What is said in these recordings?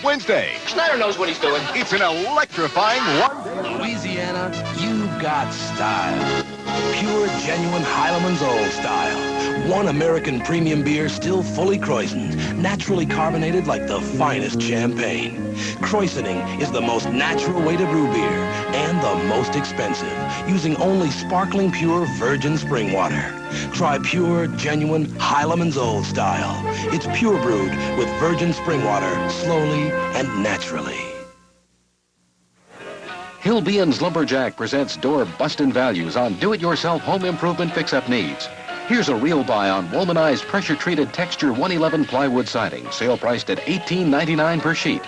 Wednesday. Schneider knows what he's doing. It's an electrifying one-day. Louisiana, you've got style. Pure, genuine Heileman's Old style. One American premium beer still fully croissant, naturally carbonated like the finest champagne. Croissoning is the most natural way to brew beer and the most expensive, using only sparkling pure virgin spring water. Try pure, genuine Heileman's Old style. It's pure brewed with virgin spring water, slowly and naturally. Hillbian's Lumberjack presents door bustin' values on do-it-yourself home improvement fix-up needs. Here's a real buy on womanized pressure-treated texture 111 plywood siding, sale priced at $18.99 per sheet.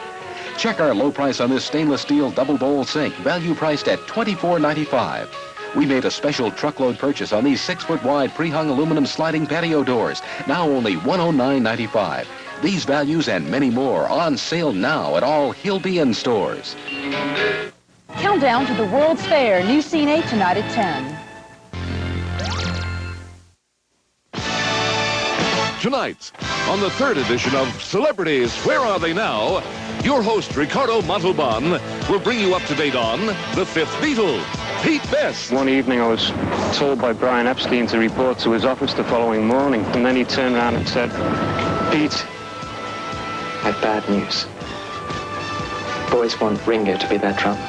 Check our low price on this stainless steel double bowl sink, value priced at $24.95. We made a special truckload purchase on these 6-foot wide pre-hung aluminum sliding patio doors, now only $109.95. These values and many more on sale now at all Hillbian stores. Countdown to the World's Fair, new Scene 8 tonight at 10. Tonight, on the third edition of Celebrities, Where Are They Now? Your host, Ricardo Montalban, will bring you up to date on the fifth Beatle, Pete Best. One evening I was told by Brian Epstein to report to his office the following morning, and then he turned around and said, "Pete, I have bad news. Boys want Ringo to be their drummer."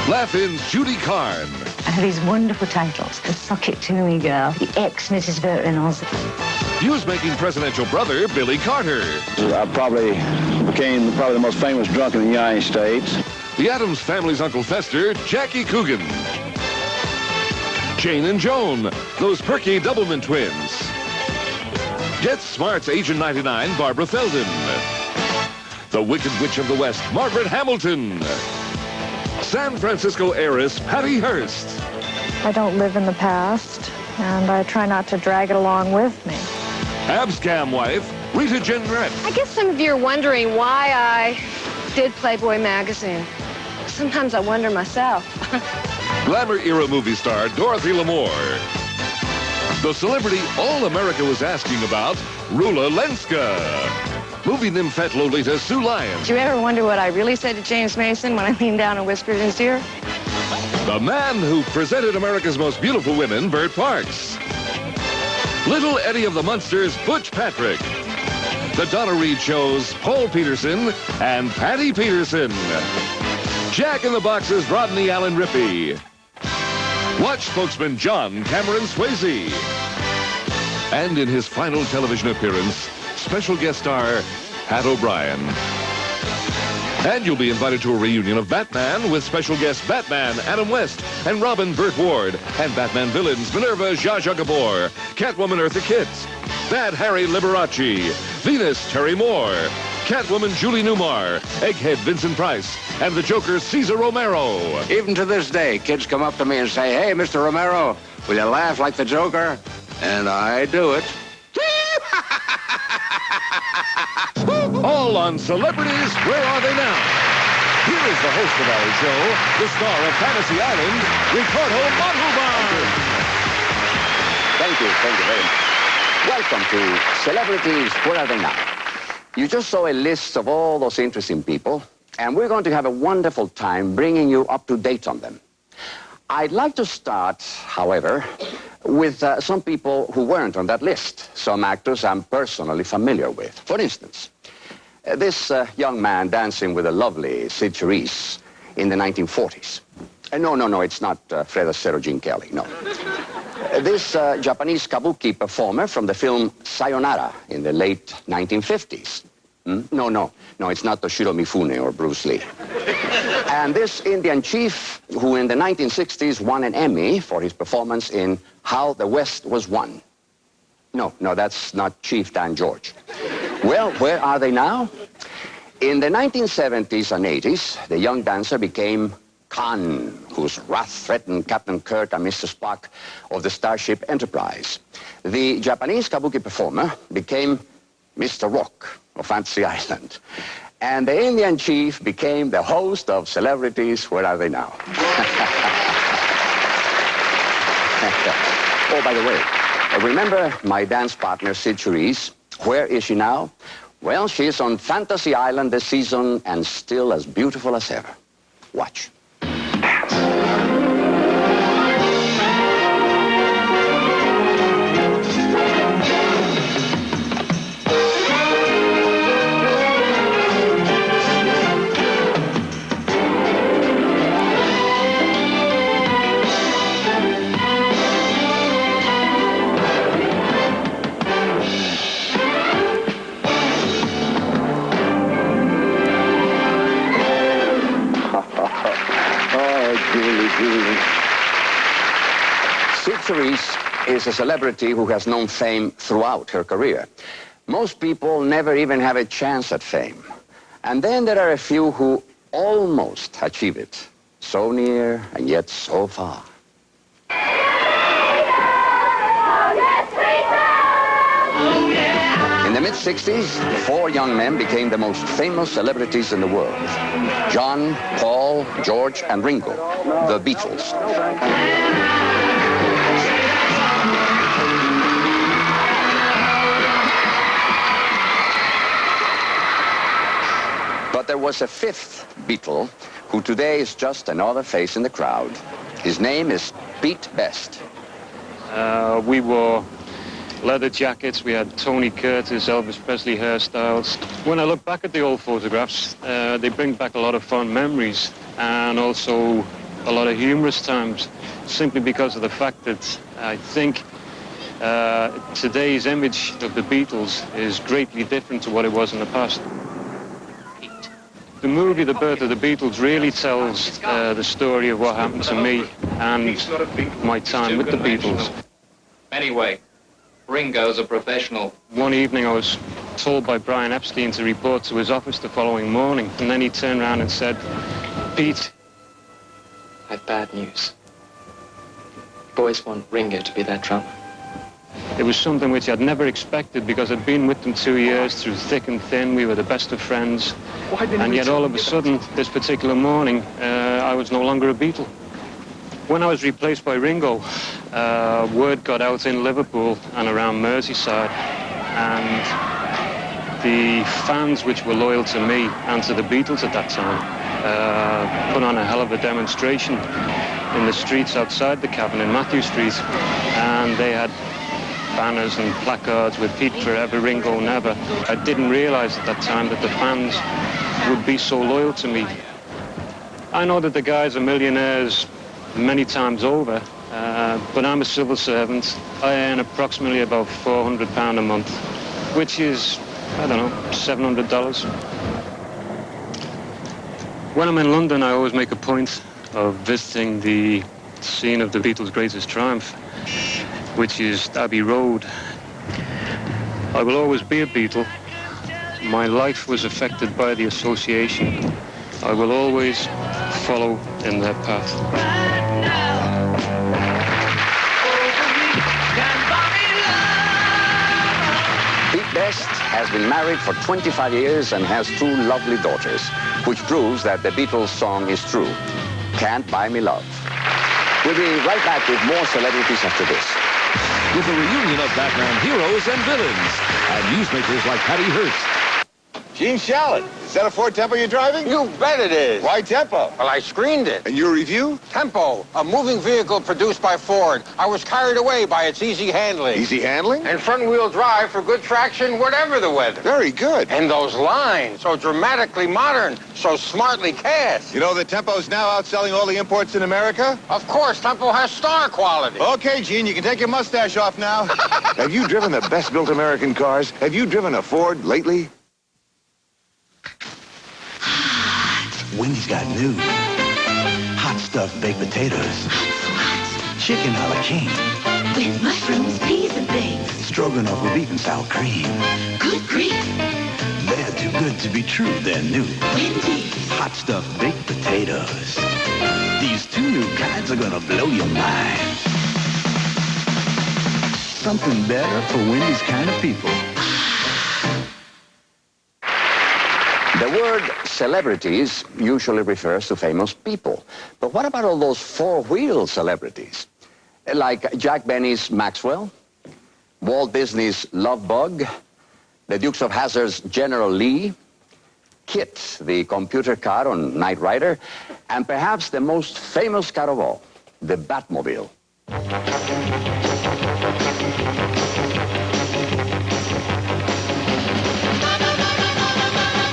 Laugh-In's Judy Carn. I have these wonderful titles. The Suck It To Me Girl, the ex-Mrs. Vernon. News-making presidential brother, Billy Carter. I probably became the most famous drunk in the United States. The Addams Family's Uncle Fester, Jackie Coogan. Jane and Joan, those perky Doublemint twins. Get Smart's Agent 99, Barbara Feldon. The Wicked Witch of the West, Margaret Hamilton. San Francisco heiress, Patty Hearst. I don't live in the past, and I try not to drag it along with me. ABSCAM wife, Rita Jenrette. I guess some of you are wondering why I did Playboy magazine. Sometimes I wonder myself. Glamour-era movie star, Dorothy Lamour. The celebrity all America was asking about, Rula Lenska. Movie nymphette Lolita Sue Lyons. Do you ever wonder what I really said to James Mason when I leaned down and whispered in his ear? The man who presented America's Most Beautiful Women, Burt Parks. Little Eddie of the Munsters, Butch Patrick. The Donna Reed Show's Paul Peterson and Patty Peterson. Jack in the Box's Rodeny Allen Rippey. Watch spokesman John Cameron Swayze. And in his final television appearance, special guest star Pat O'Brien. And you'll be invited to a reunion of Batman with special guests Batman, Adam West, and Robin, Burt Ward, and Batman villains Minerva, Zsa Zsa Gabor, Catwoman, Eartha Kitt, Bad Harry Liberace, Venus, Terry Moore, Catwoman, Julie Newmar, Egghead, Vincent Price, and the Joker, Cesar Romero. Even to this day, kids come up to me and say, "Hey, Mr. Romero, will you laugh like the Joker?" And I do it. All on Celebrities, Where Are They Now? Here is the host of our show, the star of Fantasy Island, Ricardo Montalban. Thank you very much. Welcome to Celebrities, Where Are They Now? You just saw a list of all those interesting people, and we're going to have a wonderful time bringing you up to date on them. I'd like to start, however, with some people who weren't on that list, some actors I'm personally familiar with. For instance, this young man dancing with a lovely Sid Charisse in the 1940s. No, it's not Fred Astaire or Gene Kelly, no. This Japanese kabuki performer from the film Sayonara in the late 1950s. No, it's not Toshiro Mifune or Bruce Lee. And this Indian chief who in the 1960s won an Emmy for his performance in How the West Was Won. No, that's not Chief Dan George. Well, where are they now? In the 1970s and 80s, the young dancer became Khan, whose wrath threatened Captain Kirk and Mr. Spock of the Starship Enterprise. The Japanese kabuki performer became Mr. Rock of Fantasy Island. And the Indian chief became the host of Celebrities, Where Are They Now? Oh, by the way, remember my dance partner, Sid Charisse? Where is she now? Well, she's on Fantasy Island this season and still as beautiful as ever. Watch. Is a celebrity who has known fame throughout her career. Most people never even have a chance at fame. And then there are a few who almost achieve it. So near and yet so far. In the mid-60s, 4 young men became the most famous celebrities in the world. John, Paul, George, and Ringo, the Beatles. But there was a 5th Beatle who today is just another face in the crowd. His name is Pete Best. We wore leather jackets. We had Tony Curtis, Elvis Presley hairstyles. When I look back at the old photographs, they bring back a lot of fond memories and also a lot of humorous times, simply because of the fact that I think today's image of the Beatles is greatly different to what it was in the past. The movie, The Birth of the Beatles, really tells the story of what happened to me and my time with the Beatles. Anyway, Ringo's a professional. One evening I was told by Brian Epstein to report to his office the following morning, and then he turned around and said, "Pete, I've bad news. Boys want Ringo to be their drummer." It was something which I'd never expected because I'd been with them 2 years through thick and thin. We were the best of friends. And yet all of a sudden, this particular morning, I was no longer a Beatle. When I was replaced by Ringo, word got out in Liverpool and around Merseyside. And the fans which were loyal to me and to the Beatles at that time put on a hell of a demonstration in the streets outside the cabin in Matthew Street. And they had banners and placards with Pete forever, Ringo never. I didn't realize at that time that the fans would be so loyal to me. I know that the guys are millionaires many times over, but I'm a civil servant. I earn approximately about £400 a month, which is, I don't know, $700. When I'm in London, I always make a point of visiting the scene of the Beatles' greatest triumph, which is Abbey Road. I will always be a Beatle. My life was affected by the association. I will always follow in their path. Pete Best has been married for 25 years and has 2 lovely daughters, which proves that the Beatles song is true. Can't Buy Me Love. We'll be right back with more celebrities after this. With a reunion of Batman heroes and villains, and newsmakers like Patty Hearst. Gene Shalit, is that a Ford Tempo you're driving? You bet it is. Why Tempo? Well, I screened it. And your review? Tempo, a moving vehicle produced by Ford. I was carried away by its easy handling. Easy handling? And front-wheel drive for good traction, whatever the weather. Very good. And those lines, so dramatically modern, so smartly cast. You know that Tempo's now outselling all the imports in America? Of course, Tempo has star quality. Okay, Gene, you can take your mustache off now. Have you driven the best-built American cars? Have you driven a Ford lately? Wendy's got news. Hot stuffed baked potatoes. Chicken a la king. With mushrooms, peas, and things. Stroganoff with beef and sour cream. Good grief. They're too good to be true. They're new. Wendy's. Hot stuffed baked potatoes. These 2 new kinds are gonna blow your mind. Something better for Wendy's kind of people. The word celebrities usually refers to famous people. But what about all those 4-wheel celebrities? Like Jack Benny's Maxwell, Walt Disney's Love Bug, the Dukes of Hazzard's General Lee, Kit, the computer car on Knight Rider, and perhaps the most famous car of all, the Batmobile.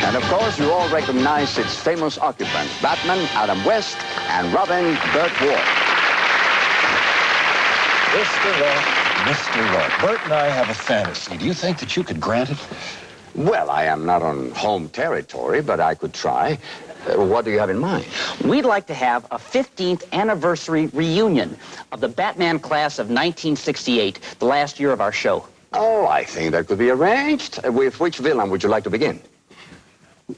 And of course, you all recognize its famous occupants, Batman, Adam West, and Robin, Burt Ward. Mr. Rock, Burt and I have a fantasy. Do you think that you could grant it? Well, I am not on home territory, but I could try. What do you have in mind? We'd like to have a 15th anniversary reunion of the Batman class of 1968, the last year of our show. Oh, I think that could be arranged. With which villain would you like to begin?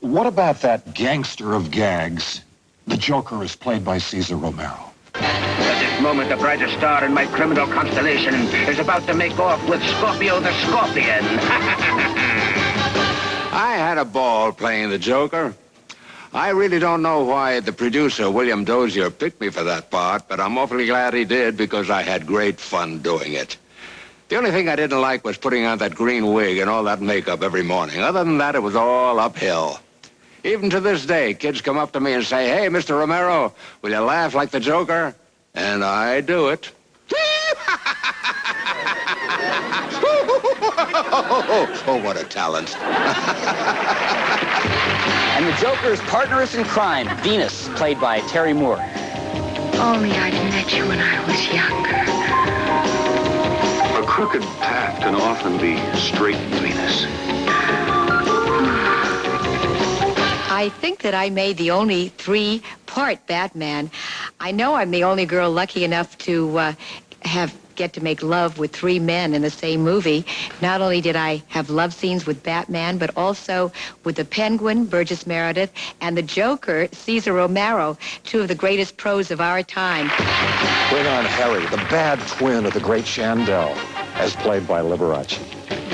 What about that gangster of gags? The Joker is played by Cesar Romero. At this moment, the brightest star in my criminal constellation is about to make off with Scorpio the Scorpion. I had a ball playing the Joker. I really don't know why the producer, William Dozier, picked me for that part, but I'm awfully glad he did because I had great fun doing it. The only thing I didn't like was putting on that green wig and all that makeup every morning. Other than that, it was all uphill. Even to this day, kids come up to me and say, "Hey, Mr. Romero, will you laugh like the Joker?" And I do it. Oh, what a talent. And the Joker's partners in crime, Venus, played by Terry Moore. Only I'd met you when I was younger. A crooked path can often be straightened, Venus. I think that I made the only three-part Batman. I know I'm the only girl lucky enough to get to make love with three men in the same movie. Not only did I have love scenes with Batman, but also with the Penguin, Burgess Meredith, and the Joker, Cesar Romero, two of the greatest pros of our time. Bring on Harry, the bad twin of the great Chandell, as played by Liberace.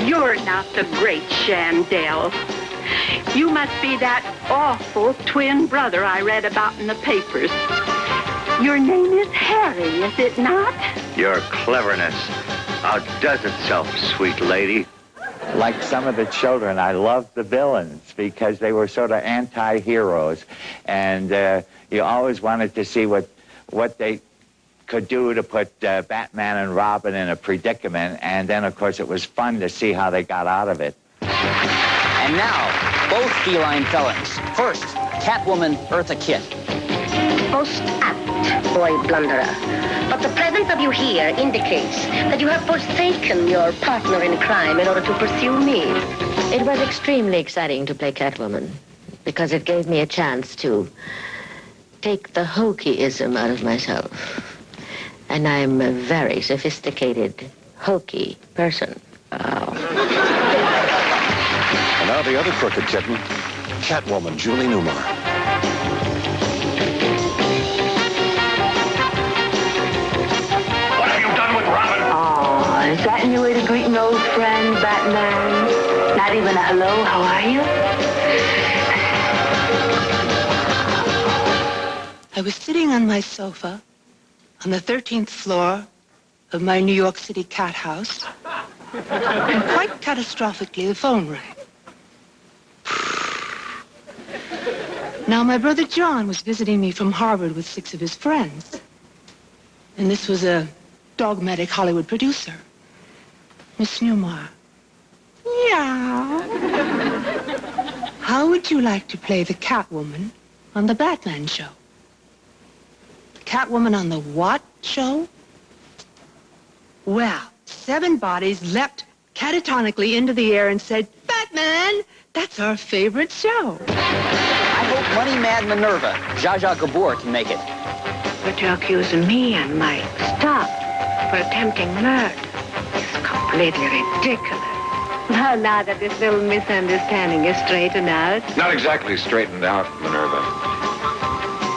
You're not the great Chandell. You must be that awful twin brother I read about in the papers. Your name is Harry, is it not? Your cleverness outdoes itself, sweet lady. Like some of the children, I loved the villains because they were sort of anti-heroes. And you always wanted to see what they could do to put Batman and Robin in a predicament. And then, of course, it was fun to see how they got out of it. And now, both feline felons. First, Catwoman Eartha Kitt. Most apt, boy blunderer. But the presence of you here indicates that you have forsaken your partner in crime in order to pursue me. It was extremely exciting to play Catwoman because it gave me a chance to take the hokeyism out of myself. And I'm a very sophisticated, hokey person. And now the other crooked kitten, Catwoman, Julie Newmar. Is that your way to greet an old friend, Batman? Not even a hello, how are you? I was sitting on my sofa on the 13th floor of my New York City cat house, and quite catastrophically, the phone rang. Now, my brother John was visiting me from Harvard with 6 of his friends, and this was a dogmatic Hollywood producer. Miss Newmar. Yeah. How would you like to play the Catwoman on the Batman show? The Catwoman on the what show? Well, 7 bodies leapt catatonically into the air and said, "Batman, that's our favorite show." I hope Money Mad Minerva, Zsa Zsa Gabor, can make it. But you're accusing me and my staff for attempting murder. Completely ridiculous. Well, now that this little misunderstanding is straightened out. Not exactly straightened out, Minerva.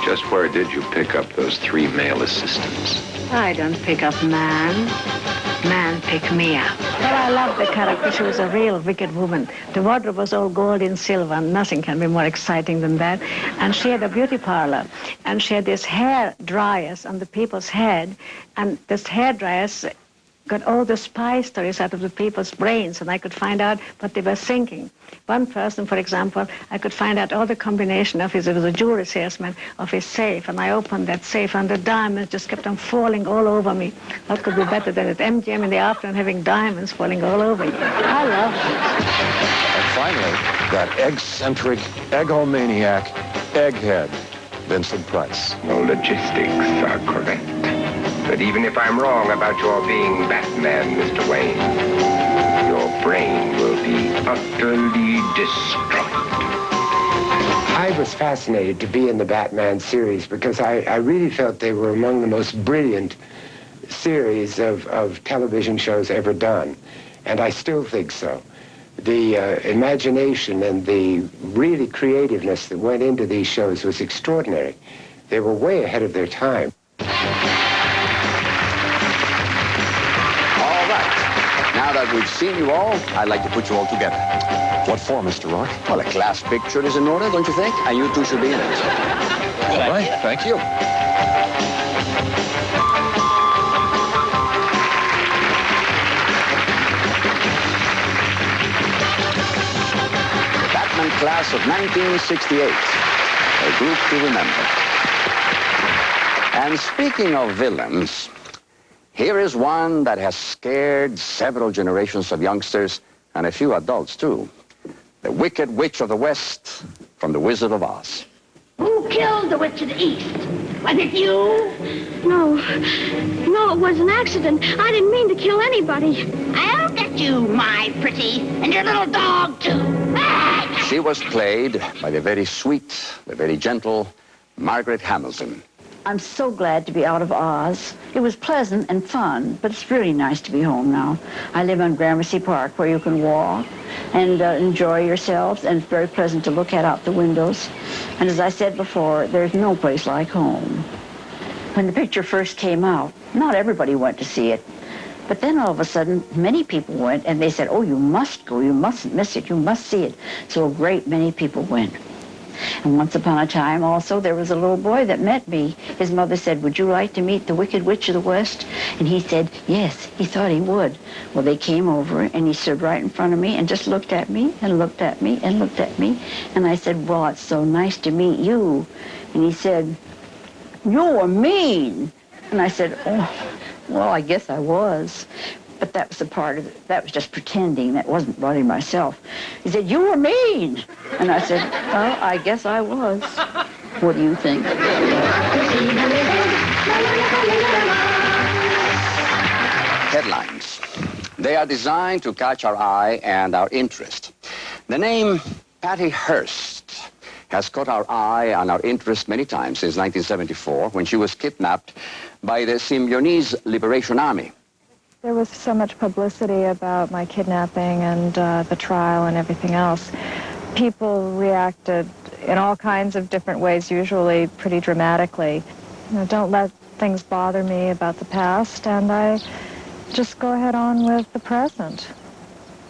Just where did you pick up those 3 male assistants? I don't pick up man. Man pick me up. Well, I love the character. She was a real wicked woman. The wardrobe was all gold and silver, and nothing can be more exciting than that. And she had a beauty parlor, and she had these hair dryers on the people's head, and this hair dryers got all the spy stories out of the people's brains, and I could find out what they were thinking. One person, for example, I could find out all the combination of his, it was a jewelry salesman, of his safe, and I opened that safe, and the diamonds just kept on falling all over me. What could be better than at MGM in the afternoon having diamonds falling all over you? I love it. And finally, that eccentric egomaniac, Egghead, Vincent Price. No logistics are correct. But even if I'm wrong about your being Batman, Mr. Wayne, your brain will be utterly destroyed. I was fascinated to be in the Batman series because I really felt they were among the most brilliant series of television shows ever done. And I still think so. The imagination and the really creativeness that went into these shows was extraordinary. They were way ahead of their time. Now that we've seen you all, I'd like to put you all together. What for, Mr. Rourke? Well, a class picture is in order, don't you think? And you two should be in it. All right, thank you. The Batman class of 1968. A group to remember. And speaking of villains, here is one that has scared several generations of youngsters and a few adults, too. The Wicked Witch of the West from The Wizard of Oz. Who killed the Witch of the East? Was it you? No, it was an accident. I didn't mean to kill anybody. I'll get you, my pretty, and your little dog, too. She was played by the very sweet, the very gentle Margaret Hamilton. I'm so glad to be out of Oz. It was pleasant and fun, but it's really nice to be home now. I live on Gramercy Park where you can walk and enjoy yourselves, and it's very pleasant to look out the windows. And as I said before, there's no place like home. When the picture first came out, not everybody went to see it. But then all of a sudden, many people went, and they said, oh, you must go, you mustn't miss it, you must see it. So a great many people went. And once upon a time, also, there was a little boy that met me. His mother said, would you like to meet the Wicked Witch of the West? And he said, yes, he thought he would. Well, they came over, and he stood right in front of me and just looked at me and looked at me and looked at me. And I said, well, it's so nice to meet you. And he said, you're mean. And I said, oh, well, I guess I was. But that was a part of it. That was just pretending. That wasn't really myself. He said, you were mean. And I said, well, I guess I was. What do you think? Headlines. They are designed to catch our eye and our interest. The name Patty Hearst has caught our eye and our interest many times since 1974, when she was kidnapped by the Symbionese Liberation Army. There was so much publicity about my kidnapping and the trial and everything else. People reacted in all kinds of different ways, usually pretty dramatically. You know, don't let things bother me about the past, and I just go ahead on with the present.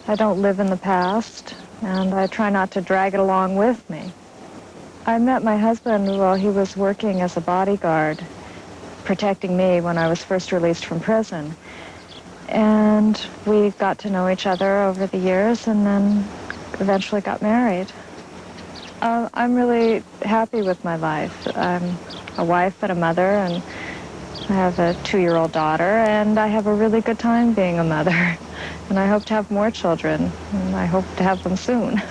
I don't live in the past, and I try not to drag it along with me. I met my husband while he was working as a bodyguard, protecting me when I was first released from prison. And we got to know each other over the years and then eventually got married. I'm really happy with my life. I'm a wife and a mother, and I have a 2-year-old daughter, and I have a really good time being a mother. And I hope to have more children, and I hope to have them soon.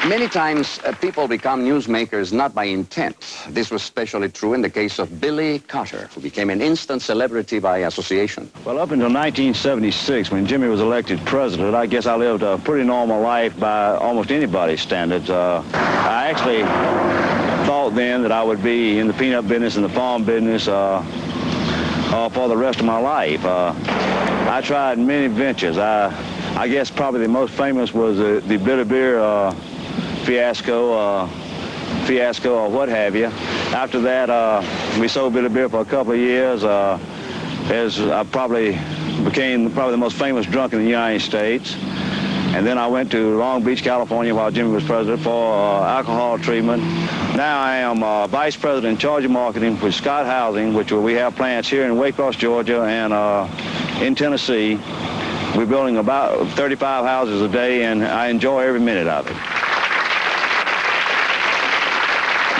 Many times, people become newsmakers not by intent. This was especially true in the case of Billy Carter, who became an instant celebrity by association. Well, up until 1976, when Jimmy was elected president, I guess I lived a pretty normal life by almost anybody's standards. I actually thought then that I would be in the peanut business and the farm business for the rest of my life. I tried many ventures. I guess probably the most famous was the bitter beer fiasco or what have you. After that, we sold bitter beer for a couple of years. As I probably became the most famous drunk in the United States. And then I went to Long Beach, California while Jimmy was president for alcohol treatment. Now I am vice president in charge of marketing for Scott Housing, which we have plants here in Waycross, Georgia, and in Tennessee. We're building about 35 houses a day, and I enjoy every minute of it.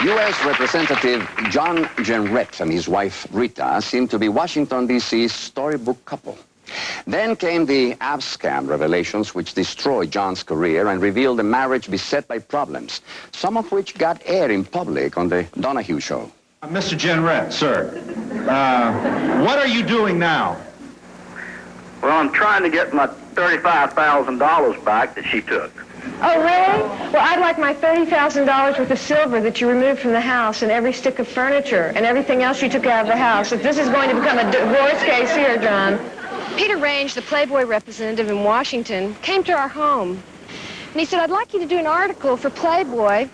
U.S. Representative John Jenrette and his wife Rita seem to be Washington, D.C.'s storybook couple. Then came the ABSCAM revelations, which destroyed John's career and revealed a marriage beset by problems, some of which got aired in public on the Donahue Show. Mr. Jenrette, sir, what are you doing now? Well, I'm trying to get my $35,000 back that she took. Oh, really? Well, I'd like my $30,000 worth of silver that you removed from the house and every stick of furniture and everything else you took out of the house. If this is going to become a divorce case here, John. Peter Range, the Playboy representative in Washington, came to our home. And he said, I'd like you to do an article for Playboy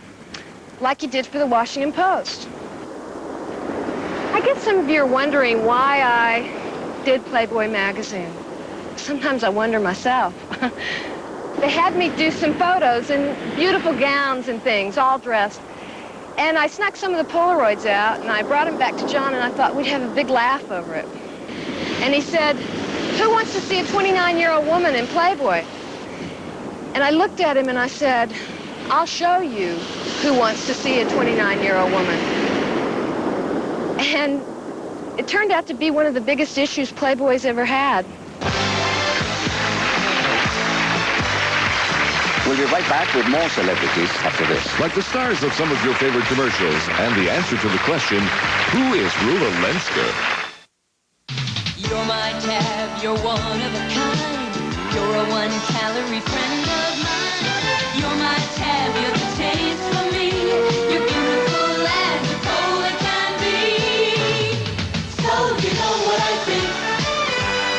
like you did for the Washington Post. I guess some of you are wondering why I did Playboy magazine. Sometimes I wonder myself. They had me do some photos in beautiful gowns and things, all dressed. And I snuck some of the Polaroids out, and I brought them back to John, and I thought we'd have a big laugh over it. And he said, who wants to see a 29-year-old woman in Playboy? And I looked at him and I said, I'll show you who wants to see a 29-year-old woman. And it turned out to be one of the biggest issues Playboy's ever had. We'll be right back with more celebrities after this. Like the stars of some of your favorite commercials and the answer to the question, who is Rula Lenska? You're my tab, you're one of a kind. You're a one-calorie friend of mine. You're my tab, you're the taste for me. You're beautiful as a cola can be. So you know what I think.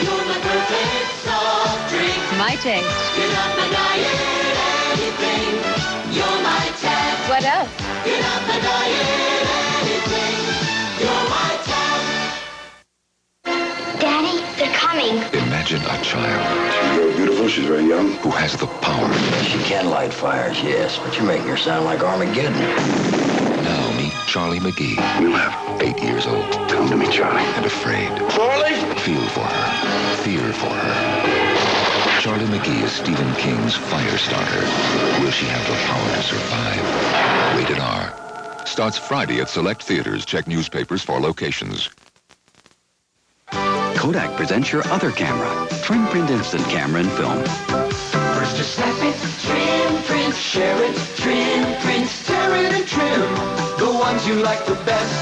You're my perfect soft drink. My taste. You're not my diet. You're my tab. What else? You're not my diet anything. You're my tab. Daddy, they're coming. Imagine a child. She's very beautiful, she's very young. Who has the power. She can light fires, yes, but you're making her sound like Armageddon. Now meet Charlie McGee. We'll have 8 years old. Come to me, Charlie. And afraid. Charlie! Feel for her. Fear for her. Charlie McGee is Stephen King's fire starter. Will she have the power to survive? Rated R. Starts Friday at select theaters. Check newspapers for locations. Kodak presents your other camera, Trim Print Instant Camera and Film. First to snap it, trim, print, share it, trim, print, tear it and trim. The ones you like the best.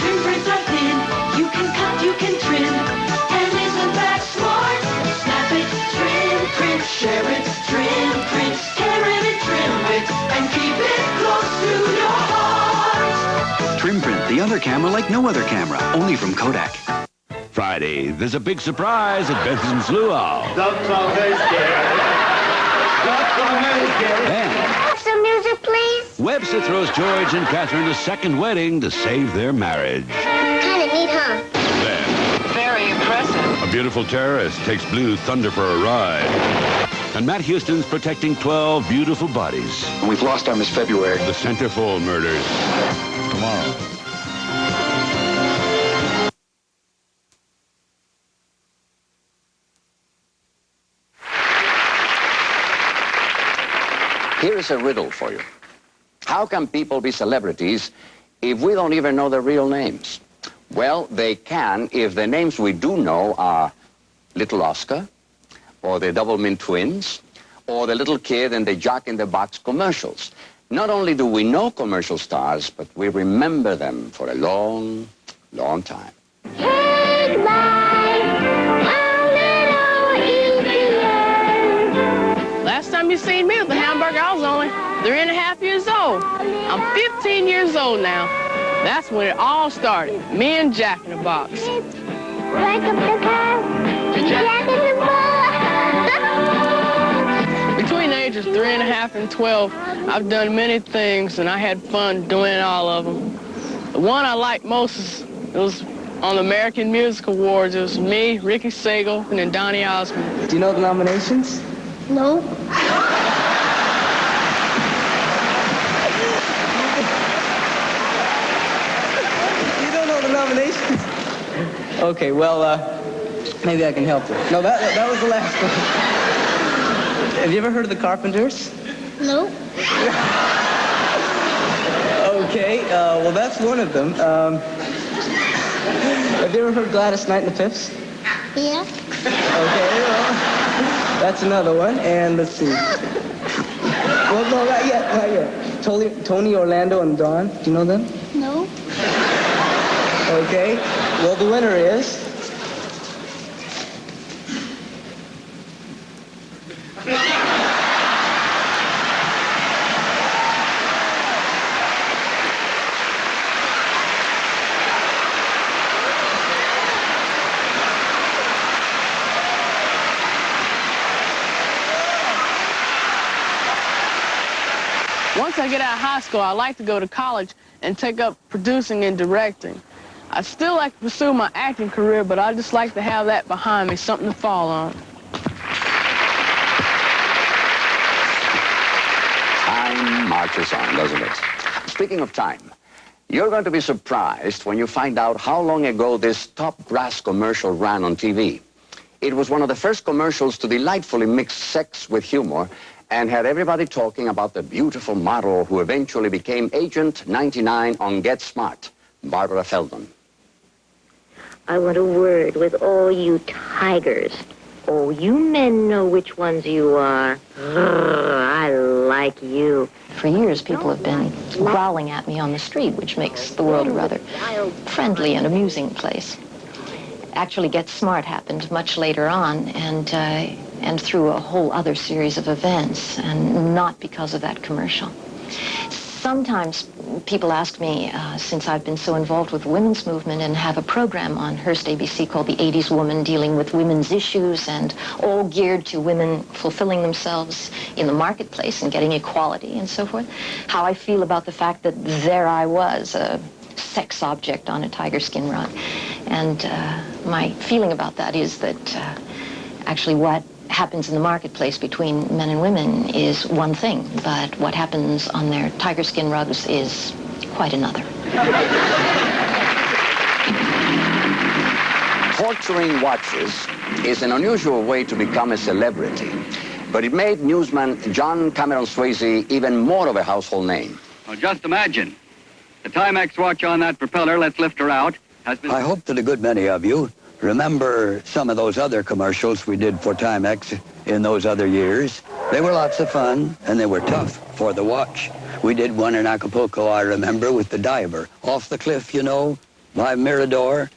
Trim prints are thin, you can cut, you can trim. And isn't that smart? Snap it, trim, print, share it, trim, print, tear it and trim it. And keep it close to your heart. Trim Print, the other camera like no other camera, only from Kodak. Friday, there's a big surprise at Benson's Luau. And Have some music, please. Webster throws George and Catherine a second wedding to save their marriage. Kind of neat, huh? Then, Very impressive. a beautiful terrorist takes Blue Thunder for a ride. And Matt Houston's protecting 12 beautiful bodies. We've lost our Miss February. The Centerfold murders. Tomorrow. Here is a riddle for you. How can people be celebrities if we don't even know their real names? Well, they can if the names we do know are Little Oscar, or the Doublemint Twins, or the little kid in the Jock in the Box commercials. Not only do we know commercial stars, but we remember them for a long, long time. Take life a little easier. Last time you seen me with the hamburger, I was only 3.5 years old. I'm 15 years old now. That's when it all started. Me and Jack in the Box. Crank up the car. Jack in the Box. Between the ages 3.5 and 12, I've done many things, and I had fun doing all of them. The one I liked most was on the American Music Awards. It was me, Ricky Sagal, and then Donny Osmond. Do you know the nominations? No. Okay, well, maybe I can help you. No, that was the last one. Have you ever heard of the Carpenters? No. Okay, well, that's one of them. Have you ever heard Gladys Knight and the Pips? Yeah. Okay, well, that's another one. And let's see. Well, no, not yet. Tony, Orlando, and Dawn. Do you know them? No. Okay. Well, the winner is... Once I get out of high school, I'd like to go to college and take up producing and directing. I still like to pursue my acting career, but I just like to have that behind me, something to fall on. Time marches on, doesn't it? Speaking of time, you're going to be surprised when you find out how long ago this top brass commercial ran on TV. It was one of the first commercials to delightfully mix sex with humor and had everybody talking about the beautiful model who eventually became Agent 99 on Get Smart, Barbara Feldon. I want a word with all you tigers. Oh, you men know which ones you are. I like you. For years, people have been growling at me on the street, which makes the world a rather friendly and amusing place. Actually, Get Smart happened much later on, and through a whole other series of events, and not because of that commercial. Sometimes people ask me, since I've been so involved with the women's movement and have a program on Hearst ABC called The 80s Woman, dealing with women's issues and all geared to women fulfilling themselves in the marketplace and getting equality and so forth, how I feel about the fact that there I was, a sex object on a tiger skin rug. And my feeling about that is that actually what happens in the marketplace between men and women is one thing, but what happens on their tiger skin rugs is quite another. Torturing watches is an unusual way to become a celebrity, but it made newsman John Cameron Swayze even more of a household name. Now just imagine, the Timex watch on that propeller, let's lift her out, has been... I hope that a good many of you remember some of those other commercials we did for Timex in those other years. They were lots of fun, and they were tough for the watch. We did one in Acapulco, I remember, with the diver. Off the cliff, you know, by Mirador.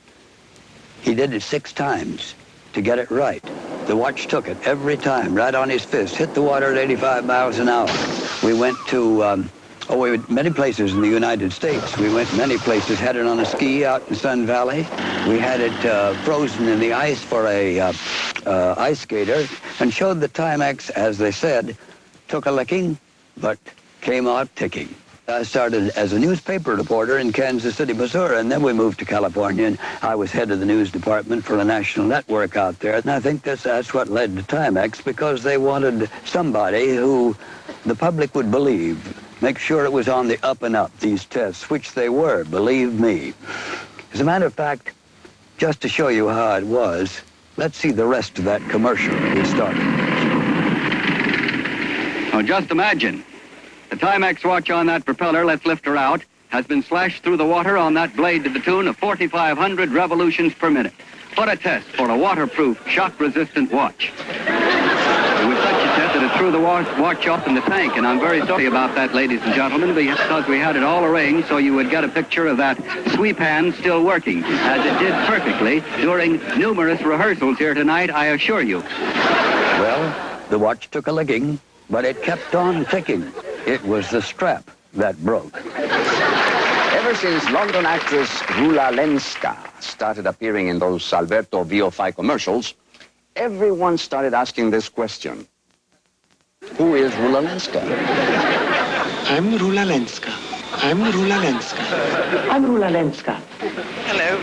He did it 6 times to get it right. The watch took it every time, right on his fist, hit the water at 85 miles an hour. We went to... we went many places in the United States. We went many places, had it on a ski out in Sun Valley. We had it frozen in the ice for a ice skater, and showed the Timex, as they said, took a licking, but came out ticking. I started as a newspaper reporter in Kansas City, Missouri, and then we moved to California, and I was head of the news department for a national network out there. And I think that's what led to Timex, because they wanted somebody who the public would believe. Make sure it was on the up and up, these tests, which they were, believe me. As a matter of fact, just to show you how it was, let's see the rest of that commercial we started. Now just imagine, the Timex watch on that propeller, let's lift her out, has been slashed through the water on that blade to the tune of 4,500 revolutions per minute. What a test for a waterproof, shock-resistant watch. It was such a test that it threw the watch off in the tank, and I'm very sorry about that, ladies and gentlemen, because we had it all arranged so you would get a picture of that sweep hand still working, as it did perfectly during numerous rehearsals here tonight, I assure you. Well, the watch took a licking, but it kept on ticking. It was the strap that broke. Ever since London actress Rula Lenska started appearing in those Alberto VO5 commercials, everyone started asking this question. Who is Rula Lenska? I'm Rula Lenska. I'm Rula Lenska. I'm Rula Lenska. Hello.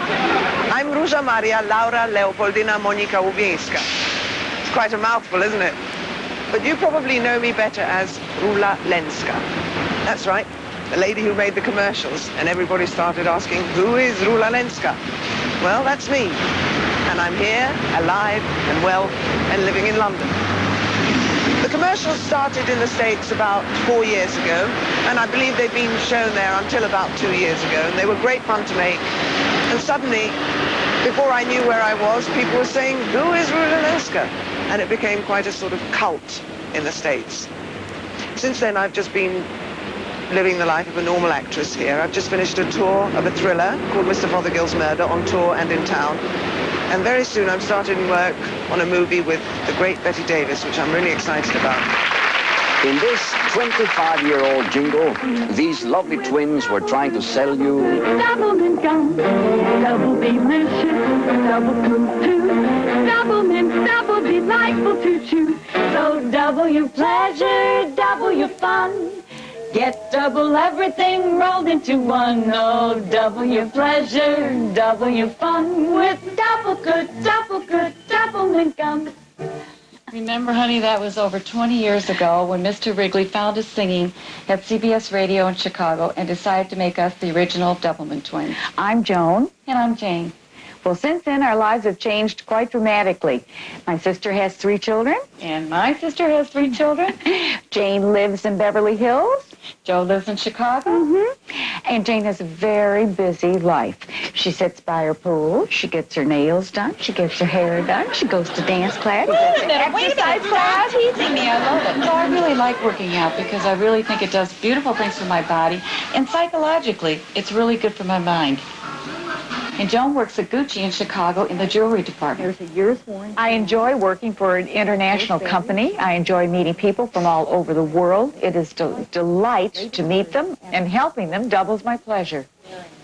I'm Rosa Maria Laura Leopoldina Monica Ubieska. It's quite a mouthful, isn't it? But you probably know me better as Rula Lenska. That's right, the lady who made the commercials, and everybody started asking, who is Rula Lenska? Well, that's me. And I'm here, alive and well, and living in London. The commercials started in the States about 4 years ago, and I believe they've been shown there until about 2 years ago, and they were great fun to make. And suddenly, before I knew where I was, people were saying, "Who is Rula Lenska?" And it became quite a sort of cult in the States. Since then, I've just been living the life of a normal actress here. I've just finished a tour of a thriller called Mr. Fothergill's Murder on tour and in town. And very soon I'm starting work on a movie with the great Betty Davis, which I'm really excited about. In this 25-year-old jingle, these lovely twins were trying to sell you... Double mint gum, double delicious, double fruit too. Double mint, double delightful to chew. So double your pleasure, double your fun. Get double everything rolled into one. Oh, double your pleasure, double your fun with double good double mint gum. Remember, honey, that was over 20 years ago when Mr. Wrigley found us singing at CBS Radio in Chicago and decided to make us the original Doublemint twins. I'm Joan. And I'm Jane. Well, since then, our lives have changed quite dramatically. My sister has 3 children. And my sister has 3 children. Jane lives in Beverly Hills. Joe lives in Chicago. And Jane has a very busy life. She sits by her pool. She gets her nails done. She gets her hair done. She goes to dance class. Exercise class. Teasing me. I love it. No, I really like working out because I really think it does beautiful things for my body. And psychologically, it's really good for my mind. And Joan works at Gucci in Chicago in the jewelry department. There's a year's warranty. I enjoy working for an international company. I enjoy meeting people from all over the world. It is a delight to meet them, and helping them doubles my pleasure.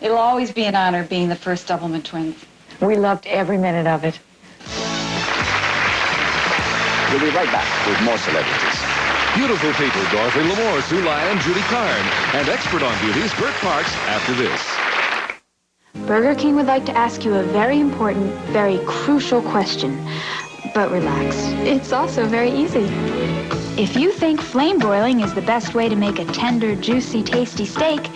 It'll always be an honor being the first Doublemint twins. We loved every minute of it. We'll be right back with more celebrities. Beautiful people, Dorothy Lamour, Sue Lyon, Judy Carn, and expert on beauties, Burt Parks, after this. Burger King would like to ask you a very important, very crucial question. But relax. It's also very easy. If you think flame broiling is the best way to make a tender, juicy, tasty steak,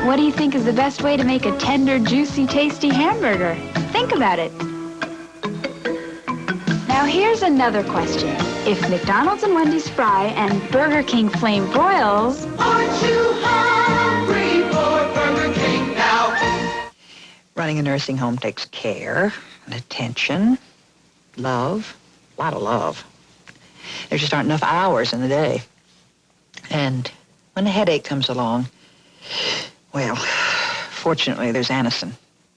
what do you think is the best way to make a tender, juicy, tasty hamburger? Think about it. Now here's another question. If McDonald's and Wendy's fry and Burger King flame broils... Aren't you hungry for Burger King now? Running a nursing home takes care and attention, love, a lot of love. There just aren't enough hours in the day. And when a headache comes along, well, fortunately, there's Anacin.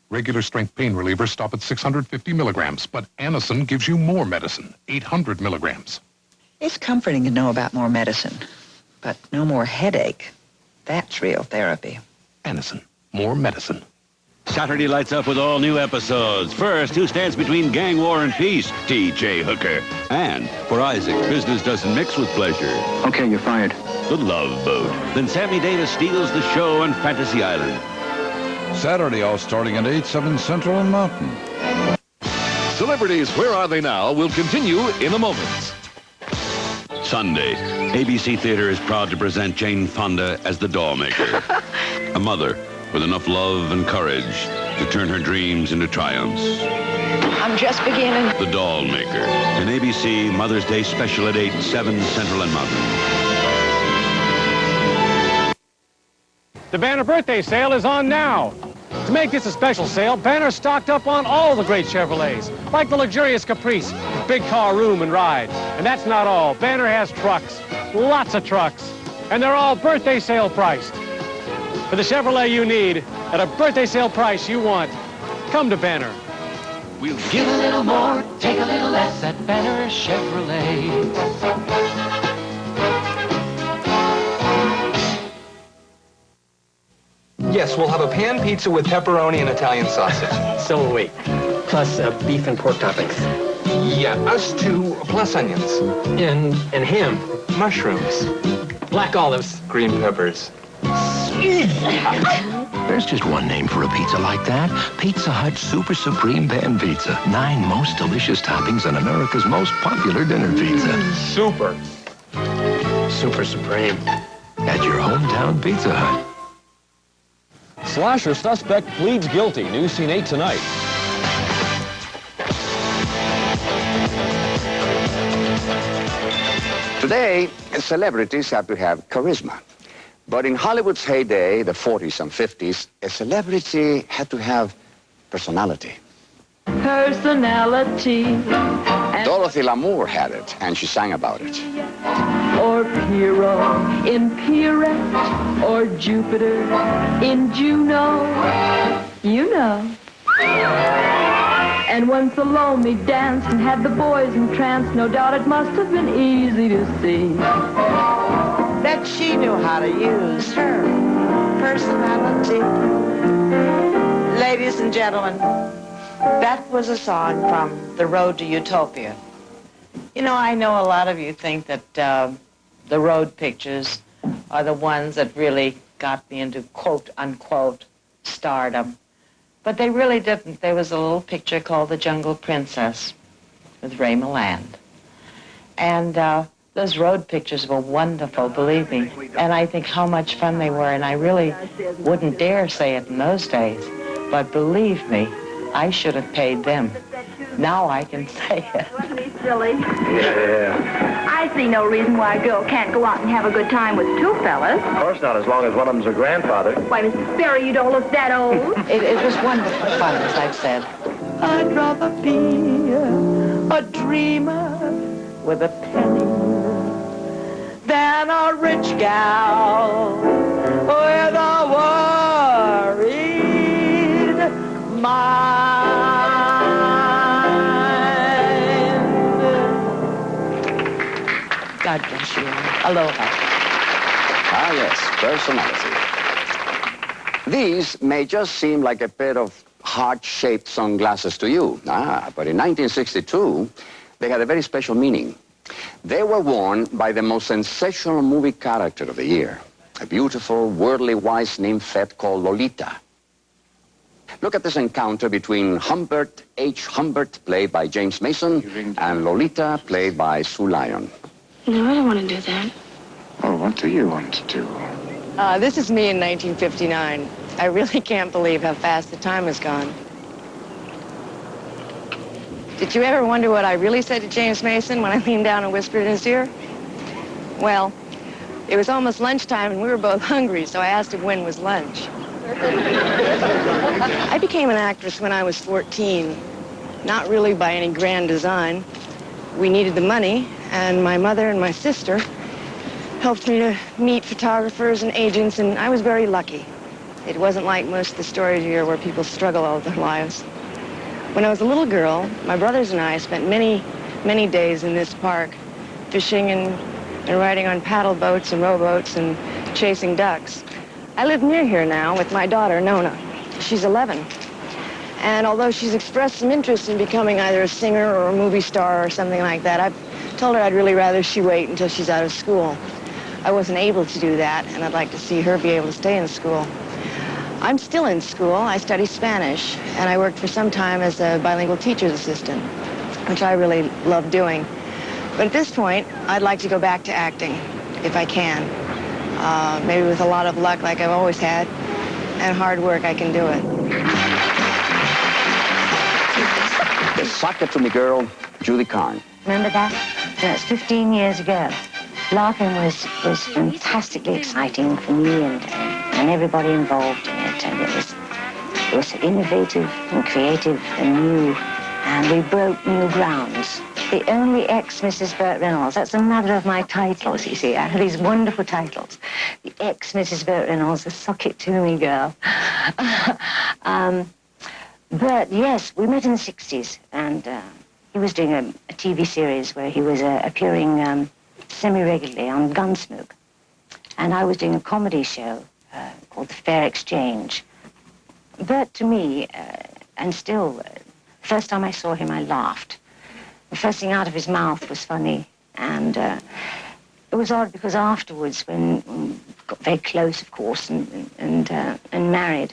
Regular strength pain relievers stop at 650 milligrams, but Anacin gives you more medicine, 800 milligrams. It's comforting to know about more medicine, but no more headache. That's real therapy. Anacin, more medicine. Saturday lights up with all new episodes. First, who stands between gang war and peace? T.J. Hooker. And for Isaac, business doesn't mix with pleasure. Okay, you're fired. The Love Boat. Then Sammy Davis steals the show on Fantasy Island. Saturday, all starting at 8, 7 Central and Mountain. Celebrities, Where Are They Now? Will continue in a moment. Sunday, ABC Theater is proud to present Jane Fonda as the doll maker. A mother with enough love and courage to turn her dreams into triumphs. I'm just beginning. The Doll Maker. An ABC Mother's Day special at 8, 7 Central and Mountain. The Banner birthday sale is on now. To make this a special sale, Banner's stocked up on all the great Chevrolets, like the luxurious Caprice, big car room and ride. And that's not all. Banner has trucks, lots of trucks, and they're all birthday sale priced. For the Chevrolet you need, at a birthday sale price you want, come to Banner. We'll give a little more, take a little less at Banner Chevrolet. Yes, we'll have a pan pizza with pepperoni and Italian sausage. So will we. Plus beef and pork toppings. Yeah, us two, plus onions. And him, mushrooms. Black olives. Green peppers. There's just one name for a pizza like that. Pizza Hut Super Supreme Pan Pizza. 9 most delicious toppings on America's most popular dinner pizza. Super. Super Supreme. At your hometown Pizza Hut. Slasher suspect pleads guilty. News Scene 8 tonight. Today, celebrities have to have charisma. But in Hollywood's heyday, the 40s and 50s, a celebrity had to have personality. Personality. Dorothy Lamour had it, and she sang about it. Or Pierrot in Pierrette, or Jupiter in Juno, you know. And when Salome danced and had the boys entranced, no doubt it must have been easy to see that she knew how to use her personality. Ladies and gentlemen, that was a song from The Road to Utopia. You know, I know a lot of you think that the road pictures are the ones that really got me into quote-unquote stardom. But they really didn't. There was a little picture called The Jungle Princess with Ray Milland. And those road pictures were wonderful, believe me. And I think how much fun they were, and I really wouldn't dare say it in those days. But believe me, I should have paid them. Now I can say it. Wasn't he silly? Yeah. I see no reason why a girl can't go out and have a good time with two fellas. Of course not, as long as one of them's her grandfather. Why, Mr. Sparrow, you don't look that old. It was wonderful fun, as I've said. I'd rather be a dreamer with a penny than a rich gal with a worried mind. God bless you. Aloha. Ah, yes, personality. These may just seem like a pair of heart-shaped sunglasses to you. But in 1962, they had a very special meaning. They were worn by the most sensational movie character of the year, a beautiful, worldly wise nymphet called Lolita. Look at this encounter between Humbert H. Humbert, played by James Mason, and Lolita, played by Sue Lyon. No, I don't want to do that. Oh, what do you want to do? This is me in 1959. I really can't believe how fast the time has gone. Did you ever wonder what I really said to James Mason when I leaned down and whispered in his ear? Well, it was almost lunchtime and we were both hungry, so I asked him when was lunch. I became an actress when I was 14, not really by any grand design. We needed the money, and my mother and my sister helped me to meet photographers and agents, and I was very lucky. It wasn't like most of the stories you hear where people struggle all their lives. When I was a little girl, my brothers and I spent many, many days in this park, fishing and riding on paddle boats and rowboats and chasing ducks. I live near here now with my daughter, Nona. She's 11. And although she's expressed some interest in becoming either a singer or a movie star or something like that, I've told her I'd really rather she wait until she's out of school. I wasn't able to do that, and I'd like to see her be able to stay in school. I'm still in school. I study Spanish, and I worked for some time as a bilingual teacher's assistant, which I really love doing. But at this point, I'd like to go back to acting, if I can. Maybe with a lot of luck, like I've always had, and hard work, I can do it. Sock it to me, girl, Judy Carn. Remember that? That's 15 years ago. Laughing was fantastically exciting for me and everybody involved in it. And it was innovative and creative and new. And we broke new grounds. The only ex-Mrs. Burt Reynolds, that's another of my titles, you see. I have these wonderful titles. The ex-Mrs. Burt Reynolds, the Sock It To Me girl. But yes, we met in the 60s, and he was doing a TV series where he was appearing semi-regularly on Gunsmoke. And I was doing a comedy show called The Fair Exchange. But to me, and still, the first time I saw him, I laughed. The first thing out of his mouth was funny, and it was odd because afterwards, when we got very close, of course, and married,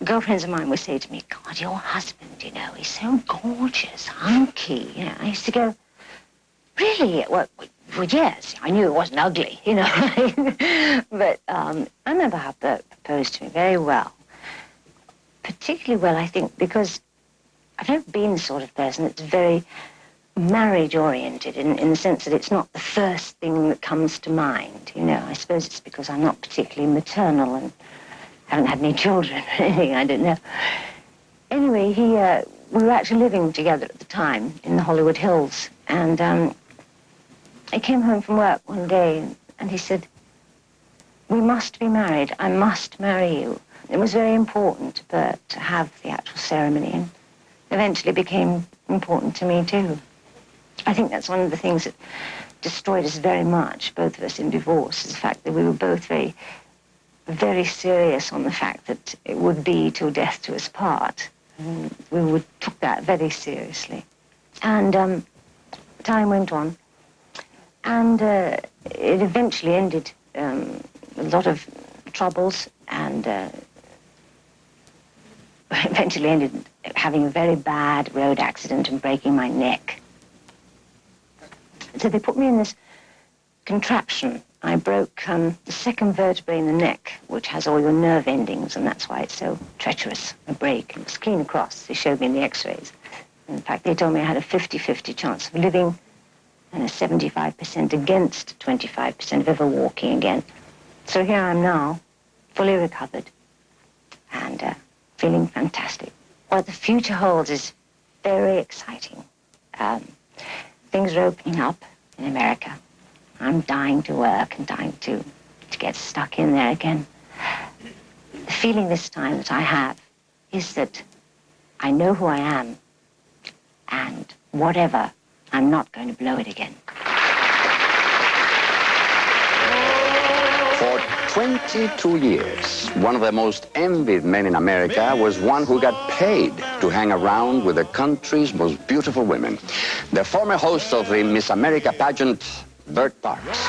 girlfriends of mine would say to me, God, your husband, you know, he's so gorgeous, hunky. You know, I used to go, really? Well, yes, I knew it wasn't ugly, you know. But I remember how Burt proposed to me very well. Particularly well, I think, because I've never been the sort of person that's very marriage-oriented in the sense that it's not the first thing that comes to mind. You know, I suppose it's because I'm not particularly maternal and haven't had any children or anything, I don't know. Anyway, we were actually living together at the time in the Hollywood Hills, and I came home from work one day and he said, "We must be married. I must marry you." It was very important to Burt to have the actual ceremony, and eventually became important to me too. I think that's one of the things that destroyed us very much, both of us in divorce, is the fact that we were both very, very serious on the fact that it would be till death do us part. And we took that very seriously. And time went on, and it eventually ended a lot of troubles, and eventually ended having a very bad road accident and breaking my neck. So they put me in this contraption. I broke the second vertebrae in the neck, which has all your nerve endings, and that's why it's so treacherous, a break. It was clean across. They showed me in the x-rays. In fact, they told me I had a 50-50 chance of living and a 75% against 25% of ever walking again. So here I am now, fully recovered and feeling fantastic. What the future holds is very exciting. Things are opening up in America. I'm dying to work and dying to get stuck in there again. The feeling this time that I have is that I know who I am, and whatever, I'm not going to blow it again. For 22 years, one of the most envied men in America was one who got paid to hang around with the country's most beautiful women. The former host of the Miss America pageant, Burt Parks.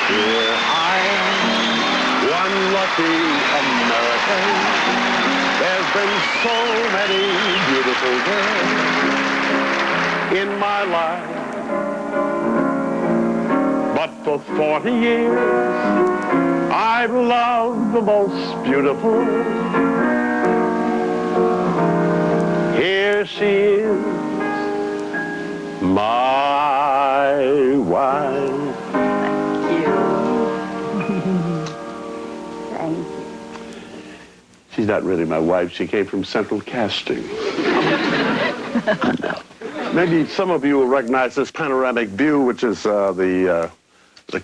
Here I am, one lucky American. There's been so many beautiful girls in my life, but for 40 years I've loved the most beautiful. Here she is, my wife. Thank you. She's not really my wife. She came from Central Casting. Maybe some of you will recognize this panoramic view, which is the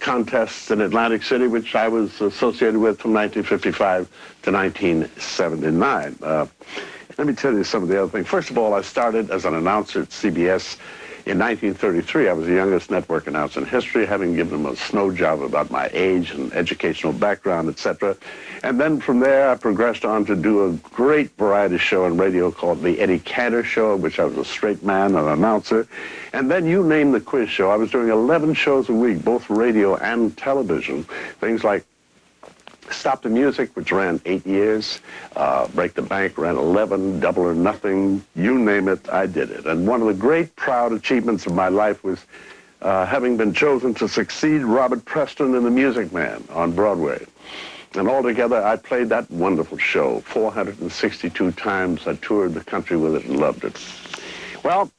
contest in Atlantic City, which I was associated with from 1955 to 1979. Let me tell you some of the other things. First of all, I started as an announcer at CBS in 1933. I was the youngest network announcer in history, having given them a snow job about my age and educational background, etc. And then from there, I progressed on to do a great variety show on radio called The Eddie Cantor Show, which I was a straight man, an announcer. And then you name the quiz show. I was doing 11 shows a week, both radio and television. Things like Stop the Music, which ran 8 years. Break the Bank ran 11, Double or Nothing, you name it, I did it. And one of the great proud achievements of my life was having been chosen to succeed Robert Preston in The Music Man on Broadway. And altogether, I played that wonderful show 462 times. I toured the country with it and loved it. Well,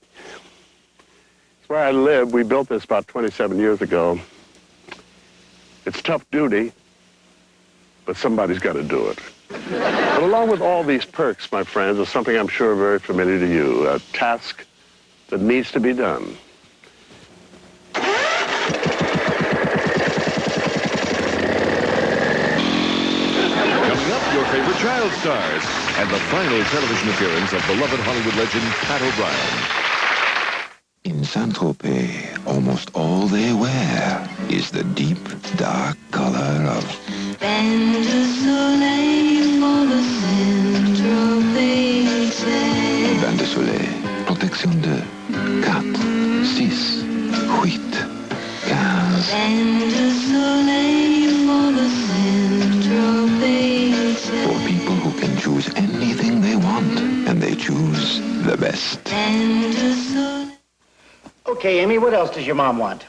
it's where I live. We built this about 27 years ago. It's tough duty, but somebody's got to do it. But along with all these perks, my friends, is something I'm sure very familiar to you, a task that needs to be done. Coming up, your favorite child stars and the final television appearance of beloved Hollywood legend Pat O'Brien. In Saint-Tropez, almost all they wear is the deep, dark color of Bain de soleil for the Saint-Tropez. Bain de soleil. Protection de 4, 6, 8, 15. Bain de soleil for the Saint-Tropez. For people who can choose anything they want, and they choose the best. Bain de soleil. Okay, Amy, what else does your mom want?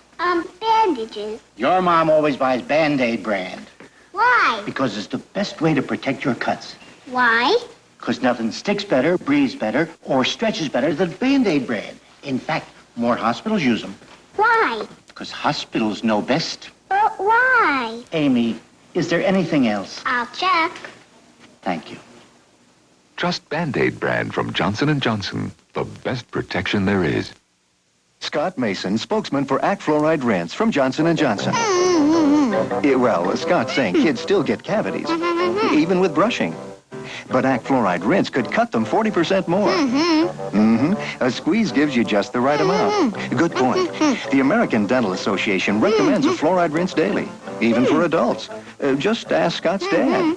Bandages. Your mom always buys Band-Aid brand. Why? Because it's the best way to protect your cuts. Why? Because nothing sticks better, breathes better, or stretches better than Band-Aid brand. In fact, more hospitals use them. Why? Because hospitals know best. But why? Amy, is there anything else? I'll check. Thank you. Trust Band-Aid brand from Johnson & Johnson. The best protection there is. Scott Mason, spokesman for Act Fluoride Rinse from Johnson & Johnson. Well, Scott's saying kids still get cavities, even with brushing. But Act Fluoride Rinse could cut them 40% more. A squeeze gives you just the right amount. Good point. The American Dental Association recommends a fluoride rinse daily, even for adults. Just ask Scott's dad.